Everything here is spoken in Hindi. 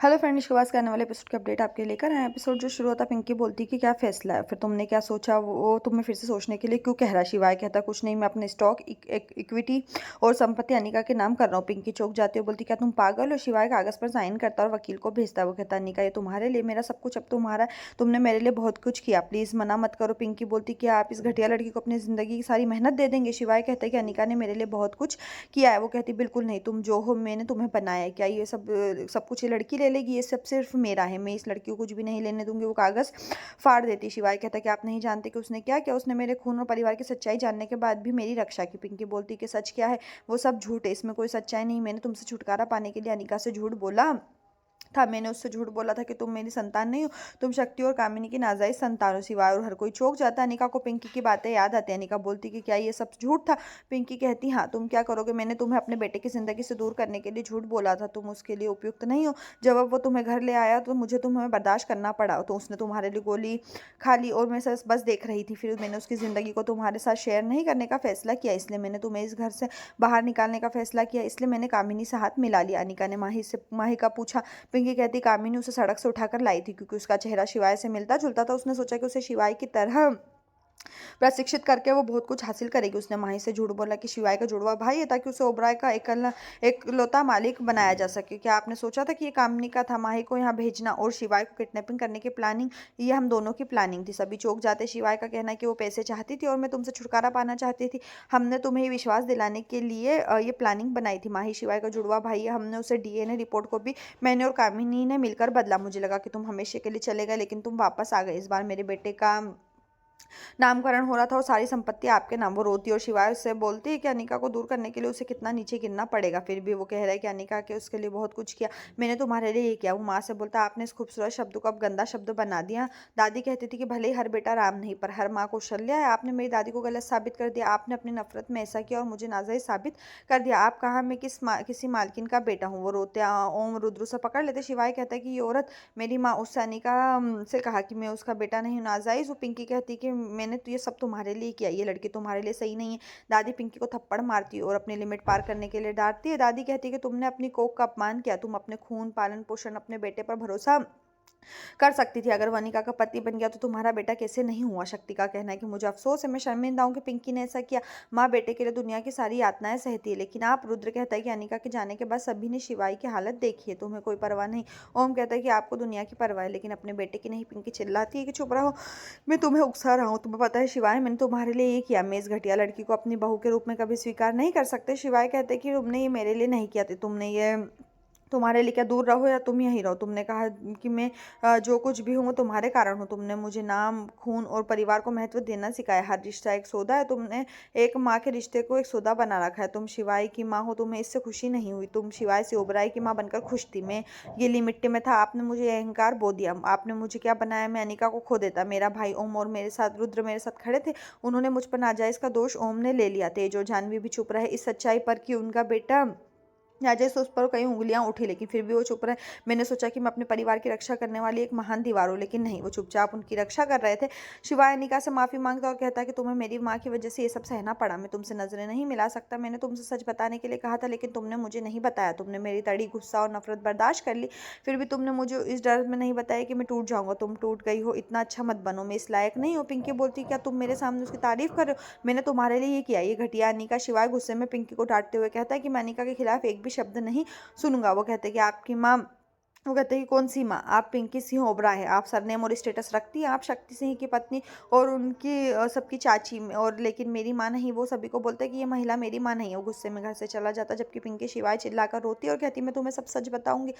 हेलो फ्रेंड, विश्वास करने वाले एपिसोड की अपडेट आपके लेकर आए। एपिसोड जो शुरू होता, पिंकी बोलती कि क्या फैसला है, फिर तुमने क्या सोचा, वो तुम्हें फिर से सोचने के लिए क्यों कह रहा है। शिवाय कहता कुछ नहीं, मैं अपने स्टॉक इक्विटी और संपत्ति अनिका के नाम कर रहा हूँ। पिंकी चौंक जाती है, बोलती क्या तुम पागल हो। शिवाय कागज पर साइन करता और वकील को भेजता है। वो कहता अनिका ये तुम्हारे लिए, मेरा सब कुछ अब तुम्हारा है, तुमने मेरे लिए बहुत कुछ किया, प्लीज मना मत करो। पिंकी बोलती कि आप इस घटिया लड़की को अपनी जिंदगी की सारी मेहनत दे देंगे। शिवाय कहता है कि अनिका ने मेरे लिए बहुत कुछ किया है। वो कहती बिल्कुल नहीं, तुम जो हो मैंने तुम्हें बनाया है, क्या ये सब कुछ ये लड़की ले लेगी, ये सब सिर्फ मेरा है, मैं इस लड़की को कुछ भी नहीं लेने दूंगी। वो कागज फाड़ देती। शिवाय कहता कि आप नहीं जानते कि उसने क्या किया, उसने मेरे खून और परिवार की सच्चाई जानने के बाद भी मेरी रक्षा की। पिंकी बोलती कि सच क्या है, वो सब झूठ है, इसमें कोई सच्चाई नहीं, मैंने तुमसे छुटकारा पाने के लिए अनिका से झूठ बोला था, मैंने उससे झूठ बोला था कि तुम मेरी संतान नहीं हो, तुम शक्ति और कामिनी की नाजायज संतान हो। सिवाय और हर कोई चौंक जाता है। अनिका को पिंकी की बातें याद आती है। अनिका बोलती कि क्या ये सब झूठ था। पिंकी कहती हाँ, तुम क्या करोगे, मैंने तुम्हें अपने बेटे की जिंदगी से दूर करने के लिए झूठ बोला था, तुम उसके लिए उपयुक्त नहीं हो। जब अब वो तुम्हें घर ले आया तो मुझे तुम्हें बर्दाश्त करना पड़ा, तो उसने तुम्हारे लिए गोली खा ली और मैं बस देख रही थी। फिर मैंने उसकी ज़िंदगी को तुम्हारे साथ शेयर नहीं करने का फैसला किया, इसलिए मैंने तुम्हें इस घर से बाहर निकालने का फैसला किया, इसलिए मैंने कामिनी से हाथ मिला लिया। अनिका ने माही का पूछा। पिंकी कहती कामिनी उसे सड़क से उठाकर लाई थी क्योंकि उसका चेहरा शिवाय से मिलता जुलता था। उसने सोचा कि उसे शिवाय की तरह प्रशिक्षित करके वो बहुत कुछ हासिल करेगी। उसने माही से झूठ बोला कि शिवाय का जुड़वा भाई है, ताकि उसे ओबराय का एकलौता मालिक बनाया जा सके। क्या आपने सोचा था कि ये कामनी का था, माही को यहाँ भेजना और शिवाय को किडनैपिंग करने की प्लानिंग, ये हम दोनों की प्लानिंग थी। सभी चौंक जाते। शिवाय का कहना है कि वो पैसे चाहती थी और मैं तुमसे छुटकारा पाना चाहती थी, हमने तुम्हें ये विश्वास दिलाने के लिए ये प्लानिंग बनाई थी। माही शिवाय का जुड़वा भाई है, हमने उसे डीएनए रिपोर्ट को भी मैंने और कामिनी ने मिलकर बदला। मुझे लगा कि तुम हमेशा के लिए चले गए, लेकिन तुम वापस आ गए। इस बार मेरे बेटे का नामकरण हो रहा था और सारी संपत्ति आपके नाम। वो रोती और शिवाय उससे बोलती है कि अनिका को दूर करने के लिए उसे कितना नीचे गिरना पड़ेगा। फिर भी वो कह रहा है कि अनिका के उसके लिए बहुत कुछ किया, मैंने तुम्हारे लिए ये किया। वो माँ से बोलता आपने इस खूबसूरत शब्द को अब गंदा शब्द बना दिया। दादी कहती थी कि भले ही हर बेटा राम नहीं, पर हर माँ कौशल्या है। आपने मेरी दादी को गलत साबित कर दिया, आपने अपनी नफरत में ऐसा किया और मुझे नाजायज साबित कर दिया। आप कहा मैं किसी मालकिन का बेटा हूँ। वो रोते ओम रुद्र से पकड़ लेते। शिवाय कहता है कि ये औरत मेरी माँ उससे अनिका से कहा कि मैं उसका बेटा नहीं हूँ, नाजायज। वो पिंकी कहती कि मैंने तो ये सब तुम्हारे लिए किया, ये लड़की तुम्हारे लिए सही नहीं है। दादी पिंकी को थप्पड़ मारती है और अपनी लिमिट पार करने के लिए डांटती है। दादी कहती है कि तुमने अपनी कोख का अपमान किया, तुम अपने खून पालन पोषण अपने बेटे पर भरोसा कर सकती थी, अगर वनिका का पति बन गया तो तुम्हारा बेटा कैसे नहीं हुआ। शक्ति का कहना है कि मुझे अफसोस है, मैं शर्मिंदा हूं कि पिंकी ने ऐसा किया। माँ बेटे के लिए दुनिया की सारी यातनाएं सहती है, लेकिन आप। रुद्र कहता है कि अनिका के जाने के बाद सभी ने शिवाई की हालत देखी है, तुम्हें कोई परवाह नहीं। ओम कहता है कि आपको दुनिया की परवाह है लेकिन अपने बेटे की नहीं। पिंकी चिल्लाती है कि चुप रहो, मैं तुम्हें उकसा रहा हूँ, तुम्हें पता है शिवाय मैंने तुम्हारे लिए ये किया, मैं इस घटिया लड़की को अपनी बहू के रूप में कभी स्वीकार नहीं कर सकते। शिवाय कहते कि तुमने ये मेरे लिए नहीं किया था, तुमने ये तुम्हारे लिए क्या, दूर रहो या तुम यहीं रहो। तुमने कहा कि मैं जो कुछ भी हूँ वो तुम्हारे कारण हूँ। तुमने मुझे नाम खून और परिवार को महत्व देना सिखाया। हर रिश्ता एक सौदा है, तुमने एक माँ के रिश्ते को एक सौदा बना रखा है। तुम शिवाय की माँ हो, तुम्हें इससे खुशी नहीं हुई, तुम शिवाय से ओबराय की माँ बनकर खुश थी। मैं गीली मिट्टी में था, आपने मुझे अहंकार बो दिया। आपने मुझे क्या बनाया, मैं अनिका को खो देता। मेरा भाई ओम और मेरे साथ रुद्र मेरे साथ खड़े थे, उन्होंने मुझ पर नाजायज का दोष ओम ने ले लिया। तेज और जानवी भी चुप रहे इस सच्चाई पर कि उनका बेटा राजेश उस पर कई उंगलियां उठी, लेकिन फिर भी वो चुप रहे। मैंने सोचा कि मैं अपने परिवार की रक्षा करने वाली एक महान दीवार हूं, लेकिन नहीं, वो चुपचाप उनकी रक्षा कर रहे थे। शिवाय अनिका से माफी मांगता और कहता कि तुम्हें मेरी माँ की वजह से ये सब सहना पड़ा, मैं तुमसे नजरें नहीं मिला सकता। मैंने तुमसे सच बताने के लिए कहा था लेकिन तुमने मुझे नहीं बताया। तुमने मेरी तड़ी गुस्सा और नफरत बर्दाश्त कर ली, फिर भी तुमने मुझे इस डर में नहीं बताया कि मैं टूट जाऊंगा। तुम टूट गई हो, इतना अच्छा मत बनो, मैं इस लायक नहीं हूँ। पिंकी बोलती क्या तुम मेरे सामने उसकी तारीफ कर रहे हो, मैंने तुम्हारे लिए ये किया, ये घटिया। अनिका शिवाय गुस्से में पिंकी को डांटते हुए कहता है कि मैं अनिका के खिलाफ एक भी शब्द नहीं सुनूंगा। वो कहते हैं कि आपकी माँ, वो कहते हैं कि कौन सी माँ, आप पिंकी सिंह ओबरा है, आप सरनेम और स्टेटस रखती हैं, आप शक्ति सिंह की पत्नी और उनकी सबकी चाची और, लेकिन मेरी माँ नहीं। वो सभी को बोलते हैं कि ये महिला मेरी माँ नहीं है। वो गुस्से में घर से चला जाता, जबकि पिंकी शिवाय चिल्लाकर रोती और कहती मैं तुम्हें सब सच बताऊंगी।